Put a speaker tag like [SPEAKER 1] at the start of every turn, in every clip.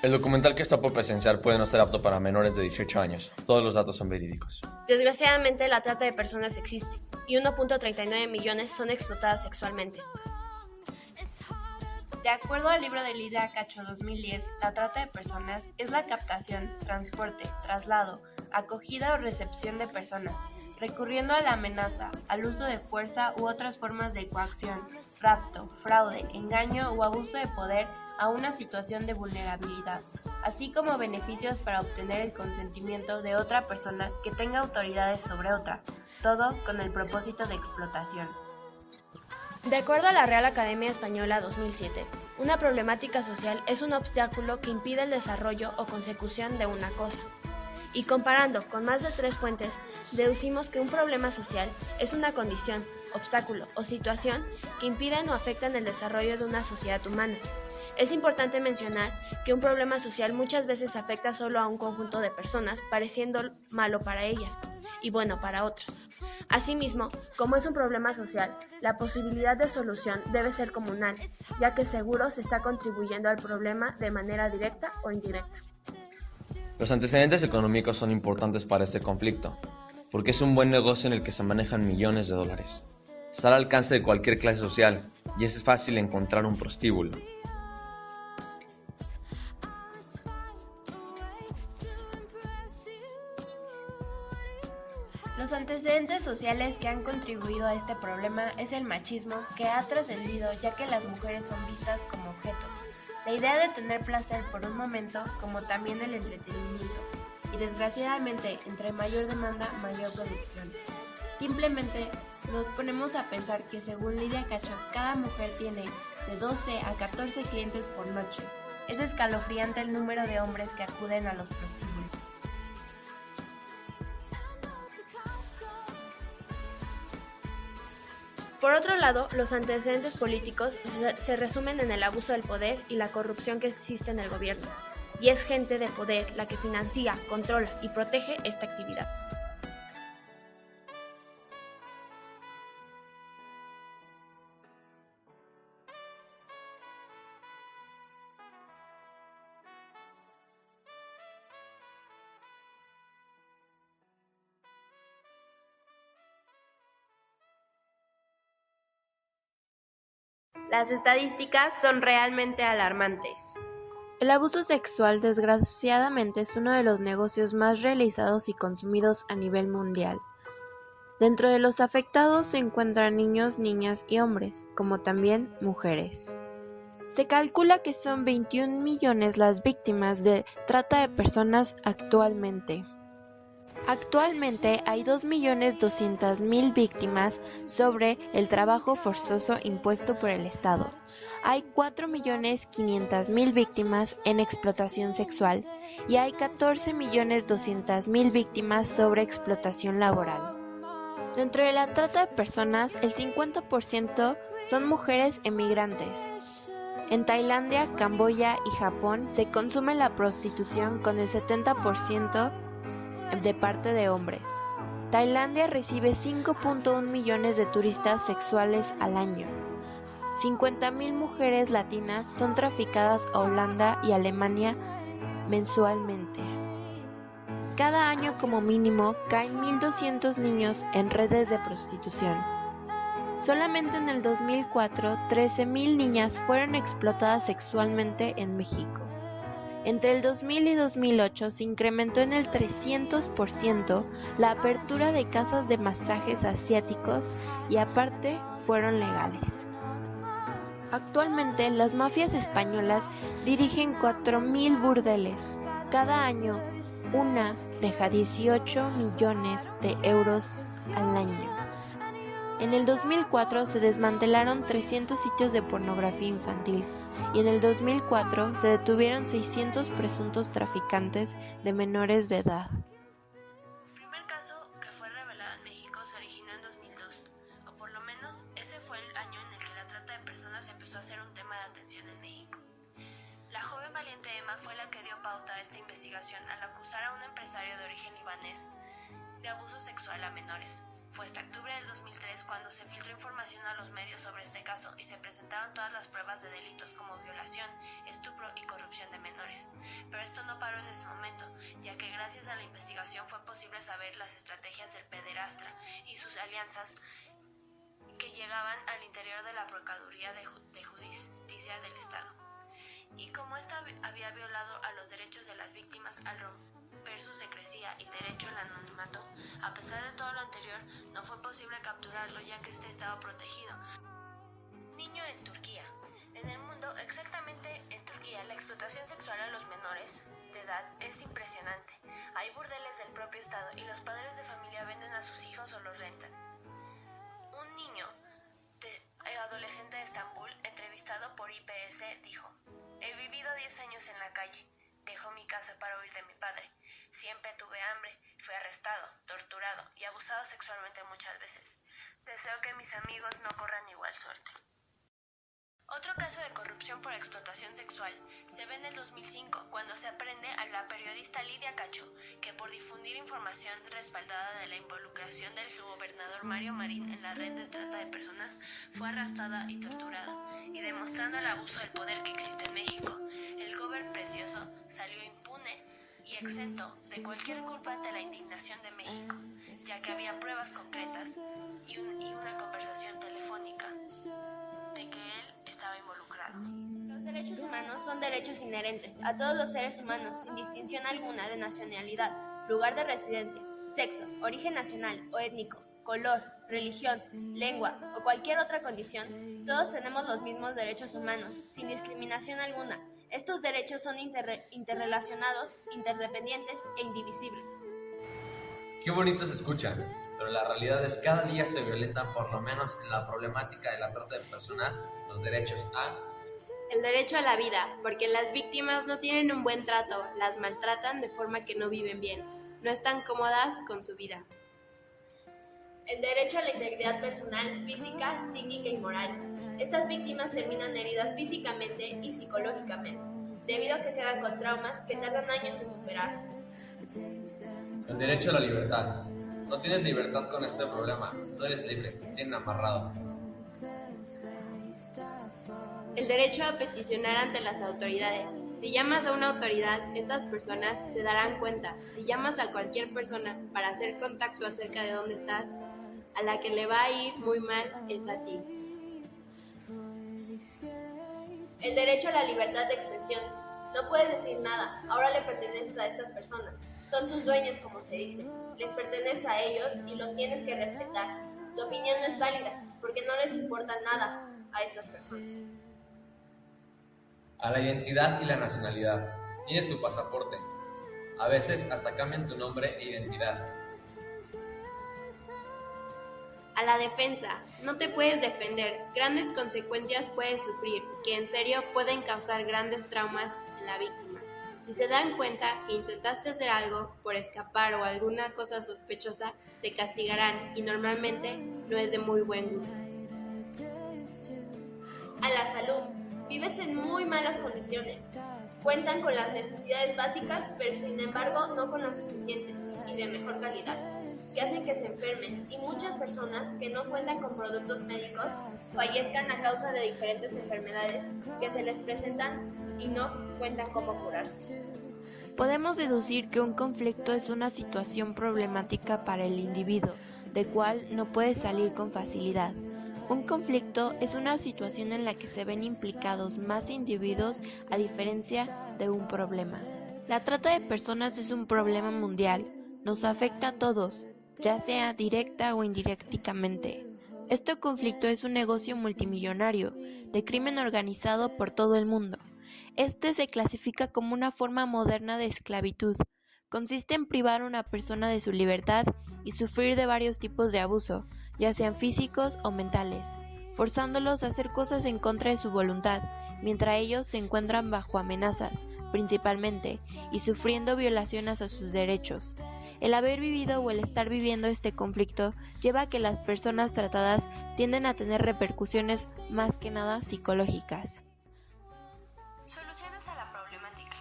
[SPEAKER 1] El documental que está por presenciar puede no ser apto para menores de 18 años. Todos los datos son verídicos.
[SPEAKER 2] Desgraciadamente, la trata de personas existe, y 1.39 millones son explotadas sexualmente.
[SPEAKER 3] De acuerdo al libro de Lidia Cacho 2010, la trata de personas es la captación, transporte, traslado, acogida o recepción de personas, recurriendo a la amenaza, al uso de fuerza u otras formas de coacción, rapto, fraude, engaño o abuso de poder a una situación de vulnerabilidad, así como beneficios para obtener el consentimiento de otra persona que tenga autoridades sobre otra, todo con el propósito de explotación.
[SPEAKER 2] De acuerdo a la Real Academia Española 2007, una problemática social es un obstáculo que impide el desarrollo o consecución de una cosa. Y comparando con más de 3 fuentes, deducimos que un problema social es una condición, obstáculo o situación que impiden o afectan el desarrollo de una sociedad humana. Es importante mencionar que un problema social muchas veces afecta solo a un conjunto de personas, pareciendo malo para ellas y bueno para otras. Asimismo, como es un problema social, la posibilidad de solución debe ser comunal, ya que seguro se está contribuyendo al problema de manera directa o indirecta.
[SPEAKER 1] Los antecedentes económicos son importantes para este conflicto, porque es un buen negocio en el que se manejan millones de dólares. Está al alcance de cualquier clase social, y es fácil encontrar un prostíbulo.
[SPEAKER 3] Los antecedentes sociales que han contribuido a este problema es el machismo, que ha trascendido ya que las mujeres son vistas como objetos, la idea de tener placer por un momento como también el entretenimiento, y desgraciadamente entre mayor demanda, mayor producción. Simplemente nos ponemos a pensar que según Lidia Cacho, cada mujer tiene de 12 a 14 clientes por noche. Es escalofriante el número de hombres que acuden a los prostíbulos.
[SPEAKER 2] Por otro lado, los antecedentes políticos se resumen en el abuso del poder y la corrupción que existe en el gobierno, y es gente de poder la que financia, controla y protege esta actividad.
[SPEAKER 3] Las estadísticas son realmente alarmantes. El abuso sexual desgraciadamente es uno de los negocios más realizados y consumidos a nivel mundial. Dentro de los afectados se encuentran niños, niñas y hombres, como también mujeres. Se calcula que son 21 millones las víctimas de trata de personas actualmente. Actualmente hay 2.200.000 víctimas sobre el trabajo forzoso impuesto por el Estado. Hay 4.500.000 víctimas en explotación sexual y hay 14.200.000 víctimas sobre explotación laboral. Dentro de la trata de personas, el 50% son mujeres emigrantes. En Tailandia, Camboya y Japón se consume la prostitución con el 70% de parte de hombres. Tailandia recibe 5.1 millones de turistas sexuales al año. 50.000 mujeres latinas son traficadas a Holanda y Alemania mensualmente. Cada año como mínimo caen 1.200 niños en redes de prostitución. Solamente en el 2004, 13.000 niñas fueron explotadas sexualmente en México. Entre el 2000 y 2008 se incrementó en el 300% la apertura de casas de masajes asiáticos y aparte fueron legales. Actualmente las mafias españolas dirigen 4.000 burdeles. Cada año una deja 18 millones de euros al año. En el 2004 se desmantelaron 300 sitios de pornografía infantil y en el 2004 se detuvieron 600 presuntos traficantes de menores de edad.
[SPEAKER 2] El primer caso que fue revelado en México se originó en 2002, o por lo menos ese fue el año en el que la trata de personas empezó a ser un tema de atención en México. La joven valiente Emma fue la que dio pauta a esta investigación al acusar a un empresario de origen libanés de abuso sexual a menores. Fue hasta octubre del 2003 cuando se filtró información a los medios sobre este caso y se presentaron todas las pruebas de delitos como violación, estupro y corrupción de menores. Pero esto no paró en ese momento, ya que gracias a la investigación fue posible saber las estrategias del pederastra y sus alianzas que llegaban al interior de la Procuraduría de Justicia del Estado. Y como ésta había violado a los derechos de las víctimas al romper su secrecía y derecho al anonimato, a pesar de todo lo anterior, no fue posible capturarlo ya que este estaba protegido. Niño en Turquía. En el mundo, exactamente en Turquía, la explotación sexual a los menores de edad es impresionante. Hay burdeles del propio Estado y los padres de familia venden a sus hijos o los rentan. Un niño adolescente de Estambul, entrevistado por IPS, dijo: "He vivido 10 años en la calle. Dejó mi casa para huir de mi padre. Siempre tuve hambre, fui arrestado, torturado y abusado sexualmente muchas veces. Deseo que mis amigos no corran igual suerte". Otro caso de corrupción por explotación sexual se ve en el 2005, cuando se aprende a la periodista Lidia Cacho, que por difundir información respaldada de la involucración del gobernador Mario Marín en la red de trata de personas, fue arrestada y torturada, y demostrando el abuso del poder que existe en México, el gobernador Precioso salió impune y exento de cualquier culpa ante la indignación de México, ya que había pruebas concretas y una conversación telefónica de que él estaba involucrado. Los derechos humanos son derechos inherentes a todos los seres humanos sin distinción alguna de nacionalidad, lugar de residencia, sexo, origen nacional o étnico, color, religión, lengua o cualquier otra condición. Todos tenemos los mismos derechos humanos sin discriminación alguna. Estos derechos son interrelacionados, interdependientes e indivisibles.
[SPEAKER 1] Qué bonito se escucha, pero la realidad es que cada día se violentan, por lo menos en la problemática de la trata de personas, los derechos a
[SPEAKER 3] el derecho a la vida, porque las víctimas no tienen un buen trato, las maltratan de forma que no viven bien, no están cómodas con su vida.
[SPEAKER 2] El derecho a la integridad personal, física, psíquica y moral. Estas víctimas terminan heridas físicamente y psicológicamente, debido a que quedan con traumas que tardan años en superar.
[SPEAKER 1] el derecho a la libertad. No tienes libertad con este problema, no eres libre, te tienen amarrado.
[SPEAKER 3] El derecho a peticionar ante las autoridades. Si llamas a una autoridad, estas personas se darán cuenta. Si llamas a cualquier persona para hacer contacto acerca de dónde estás, a la que le va a ir muy mal es a ti.
[SPEAKER 2] El derecho a la libertad de expresión. No puedes decir nada, ahora le perteneces a estas personas. Son tus dueños, como se dice. Les perteneces a ellos y los tienes que respetar. Tu opinión no es válida, porque no les importa nada a estas personas.
[SPEAKER 1] A la identidad y la nacionalidad. Tienes tu pasaporte. A veces hasta cambian tu nombre e identidad.
[SPEAKER 3] A la defensa. No te puedes defender. Grandes consecuencias puedes sufrir, que en serio pueden causar grandes traumas en la víctima. Si se dan cuenta que intentaste hacer algo por escapar o alguna cosa sospechosa, te castigarán y normalmente no es de muy buen gusto.
[SPEAKER 2] A la salud. Vives en muy malas condiciones. Cuentan con las necesidades básicas, pero sin embargo no con las suficientes y de mejor calidad, que hacen que se enfermen, y muchas personas que no cuentan con productos médicos fallezcan a causa de diferentes enfermedades que se les presentan y no cuentan cómo curarse.
[SPEAKER 3] Podemos deducir que un conflicto es una situación problemática para el individuo, de cual no puede salir con facilidad. Un conflicto es una situación en la que se ven implicados más individuos a diferencia de un problema. La trata de personas es un problema mundial, nos afecta a todos, ya sea directa o indirectamente. Este conflicto es un negocio multimillonario, de crimen organizado por todo el mundo. Este se clasifica como una forma moderna de esclavitud. Consiste en privar a una persona de su libertad y sufrir de varios tipos de abuso, ya sean físicos o mentales, forzándolos a hacer cosas en contra de su voluntad, mientras ellos se encuentran bajo amenazas, principalmente, y sufriendo violaciones a sus derechos. El haber vivido o el estar viviendo este conflicto lleva a que las personas tratadas tienden a tener repercusiones más que nada psicológicas.
[SPEAKER 2] Soluciones a la problemática.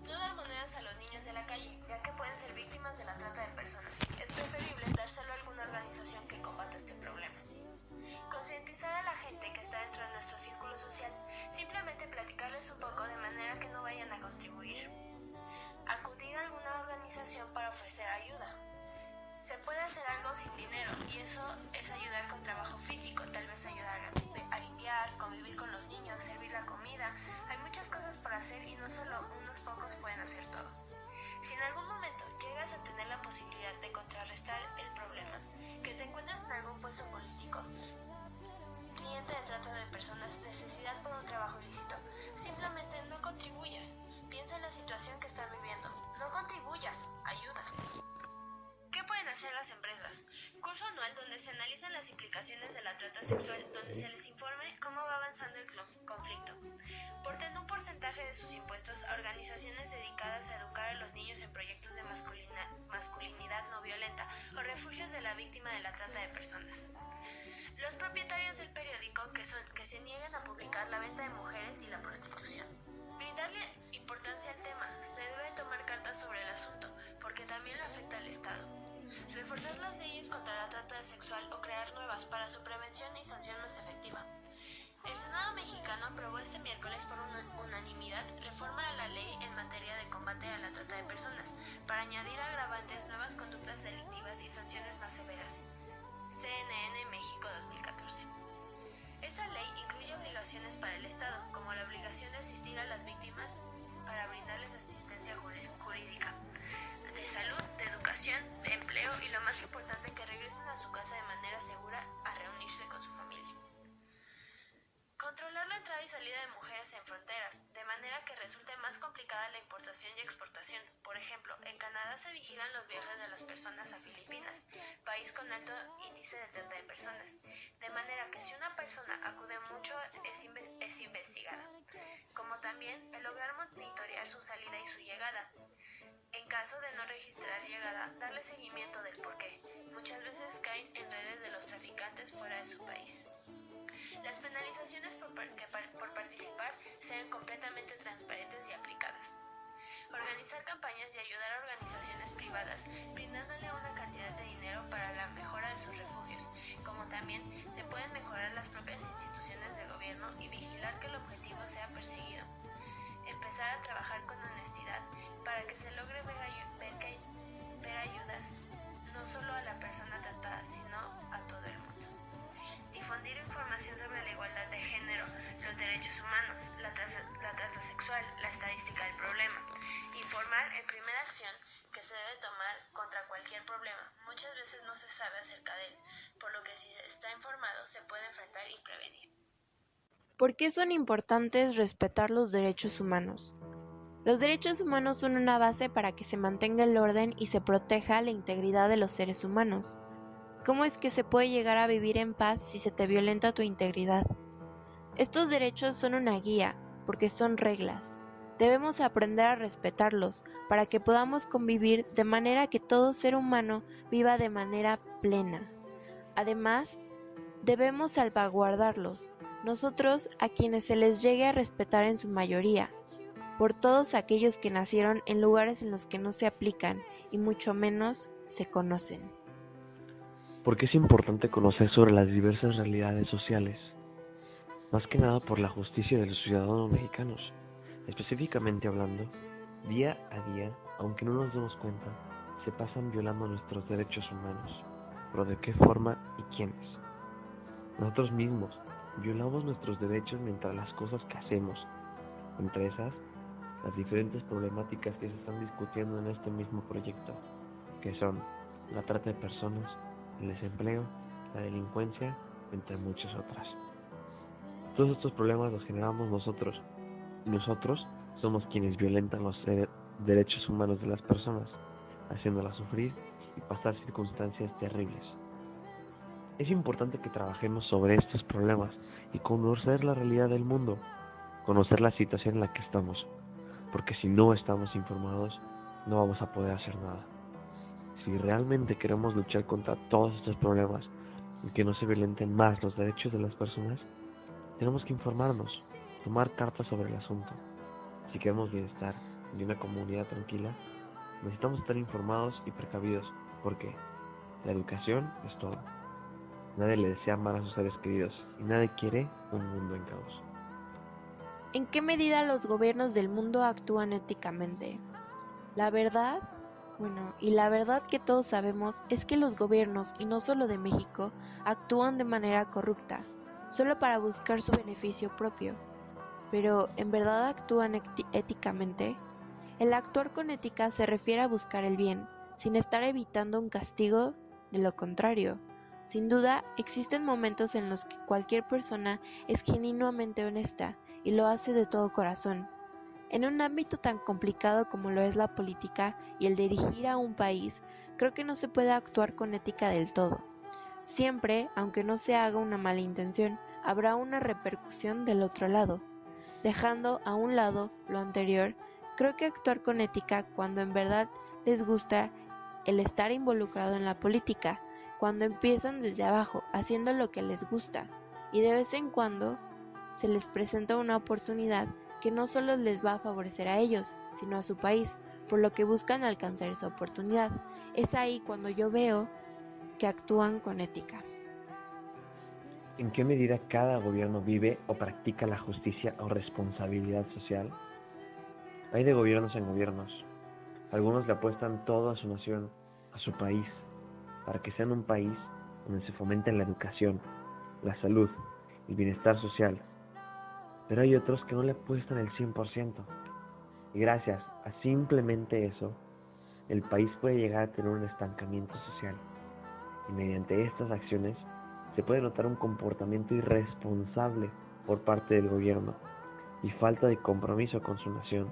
[SPEAKER 2] No dar monedas a los niños de la calle, ya que pueden ser víctimas de la trata de personas. Es preferible dárselo a alguna organización todos sin dinero, y eso es ayudar con trabajo físico, tal vez ayudar a limpiar, convivir con los niños, servir la comida. Hay muchas cosas por hacer y no solo unos pocos pueden hacer todo. Si en algún momento llegas a tener la posibilidad de contrarrestar el problema, que te encuentres en algún puesto político, cliente de trata de personas, necesidad por un trabajo ilícito, simplemente no contribuyas. Piensa en la situación que están viviendo. No contribuyas, ayuda. ¿Qué pueden hacer las empresas? Curso anual donde se analizan las implicaciones de la trata sexual, donde se les informe cómo va avanzando el conflicto. Porten un porcentaje de sus impuestos a organizaciones dedicadas a educar a los niños en proyectos de masculinidad no violenta o refugios de la víctima de la trata de personas. Los propietarios del periódico que se niegan a publicar la venta de mujeres y la prostitución. Brindarle importancia al tema. Se debe tomar cartas sobre el asunto, porque también le afecta al Estado. Reforzar las leyes contra la trata sexual o crear nuevas para su prevención y sanción más efectiva. El Senado mexicano aprobó este miércoles por unanimidad reforma a la ley en materia de combate a la trata de personas, para añadir agravantes, nuevas conductas delictivas y sanciones más severas. CNN México 2014. Esta ley incluye obligaciones para el Estado, como la obligación de asistir a las víctimas para brindarles asistencia jurídica, de salud, de educación, de empleo y lo más importante, que regresen a su casa de manera segura a reunirse con su familia. Controlar la entrada y salida de mujeres en fronteras, de manera que resulte más complicada la importación y exportación. Por ejemplo, en Canadá se vigilan los viajes de las personas a Filipinas, país con alto índice de trata de personas, de manera que si una persona acude mucho es investigada, como también el lograr monitorear su salida y su llegada. En caso de no registrar llegada, darle seguimiento del porqué. Muchas veces caen en redes de los traficantes fuera de su país. Las penalizaciones por participar sean completamente transparentes y aplicadas. Organizar campañas y ayudar a organizaciones privadas, brindándole una cantidad de dinero para la mejora de sus refugios, como también se pueden mejorar las propias instituciones de gobierno y vigilar que el objetivo sea perseguido. Empezar a trabajar con honestidad para que se logre ver ayudas no solo a la persona tratada, sino a todo el mundo. Difundir información sobre la igualdad de género, los derechos humanos, la trata sexual, la estadística del problema. Informar en primera acción que se debe tomar contra cualquier problema. Muchas veces no se sabe acerca de él, por lo que si se está informado se puede enfrentar y prevenir.
[SPEAKER 3] ¿Por qué son importantes respetar los derechos humanos? Los derechos humanos son una base para que se mantenga el orden y se proteja la integridad de los seres humanos. ¿Cómo es que se puede llegar a vivir en paz si se te violenta tu integridad? Estos derechos son una guía, porque son reglas. Debemos aprender a respetarlos para que podamos convivir de manera que todo ser humano viva de manera plena. Además, debemos salvaguardarlos, nosotros a quienes se les llegue a respetar en su mayoría, por todos aquellos que nacieron en lugares en los que no se aplican y mucho menos se conocen.
[SPEAKER 4] Porque es importante conocer sobre las diversas realidades sociales, más que nada por la justicia de los ciudadanos mexicanos. Específicamente hablando, día a día, aunque no nos demos cuenta, se pasan violando nuestros derechos humanos. ¿Pero de qué forma y quiénes? Nosotros mismos violamos nuestros derechos mientras las cosas que hacemos, entre esas, las diferentes problemáticas que se están discutiendo en este mismo proyecto, que son la trata de personas, el desempleo, la delincuencia, entre muchas otras. Todos estos problemas los generamos nosotros, y nosotros somos quienes violentan los derechos humanos de las personas, haciéndolas sufrir y pasar circunstancias terribles. Es importante que trabajemos sobre estos problemas y conocer la realidad del mundo, conocer la situación en la que estamos, porque si no estamos informados, no vamos a poder hacer nada. Si realmente queremos luchar contra todos estos problemas y que no se violenten más los derechos de las personas, tenemos que informarnos, tomar cartas sobre el asunto. Si queremos bienestar y una comunidad tranquila, necesitamos estar informados y precavidos, porque la educación es todo. Nadie le desea mal a sus seres queridos y nadie quiere un mundo en caos.
[SPEAKER 3] ¿En qué medida los gobiernos del mundo actúan éticamente? La verdad, Bueno, y la verdad que todos sabemos es que los gobiernos, y no solo de México, actúan de manera corrupta, solo para buscar su beneficio propio. Pero, ¿en verdad actúan éticamente? El actuar con ética se refiere a buscar el bien, sin estar evitando un castigo, de lo contrario. Sin duda, existen momentos en los que cualquier persona es genuinamente honesta y lo hace de todo corazón. En un ámbito tan complicado como lo es la política y el dirigir a un país, creo que no se puede actuar con ética del todo. Siempre, aunque no se haga una mala intención, habrá una repercusión del otro lado. Dejando a un lado lo anterior, creo que actuar con ética cuando en verdad les gusta el estar involucrado en la política, cuando empiezan desde abajo, haciendo lo que les gusta, y de vez en cuando se les presenta una oportunidad que no solo les va a favorecer a ellos, sino a su país, por lo que buscan alcanzar esa oportunidad. Es ahí cuando yo veo que actúan con ética.
[SPEAKER 4] ¿En qué medida cada gobierno vive o practica la justicia o responsabilidad social? Hay de gobiernos en gobiernos. Algunos le apuestan todo a su nación, a su país, para que sean un país donde se fomenten la educación, la salud, el bienestar social. Pero hay otros que no le apuestan el 100%. Y gracias a simplemente eso, el país puede llegar a tener un estancamiento social. Y mediante estas acciones se puede notar un comportamiento irresponsable por parte del gobierno y falta de compromiso con su nación.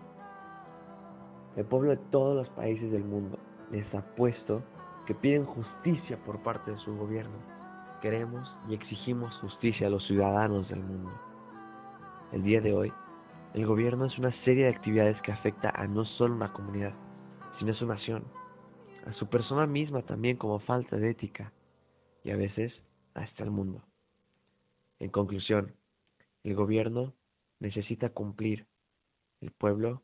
[SPEAKER 4] El pueblo de todos los países del mundo les apuesto que piden justicia por parte de su gobierno. Queremos y exigimos justicia a los ciudadanos del mundo. El día de hoy, el gobierno es una serie de actividades que afecta a no solo una comunidad, sino a su nación, a su persona misma también como falta de ética, y a veces hasta el mundo. En conclusión, el gobierno necesita cumplir. El pueblo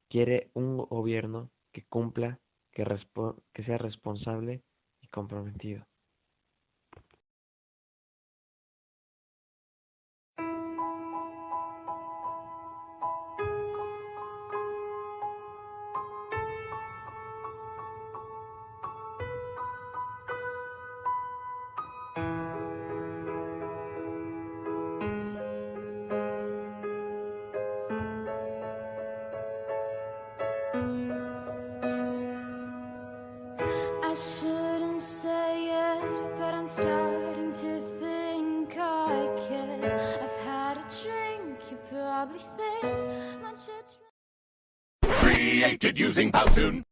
[SPEAKER 4] quiere un gobierno que cumpla, que sea responsable y comprometido.
[SPEAKER 5] I shouldn't say it, but I'm starting to think I care. I've had a drink, you probably think my judgment.
[SPEAKER 6] Created using Powtoon.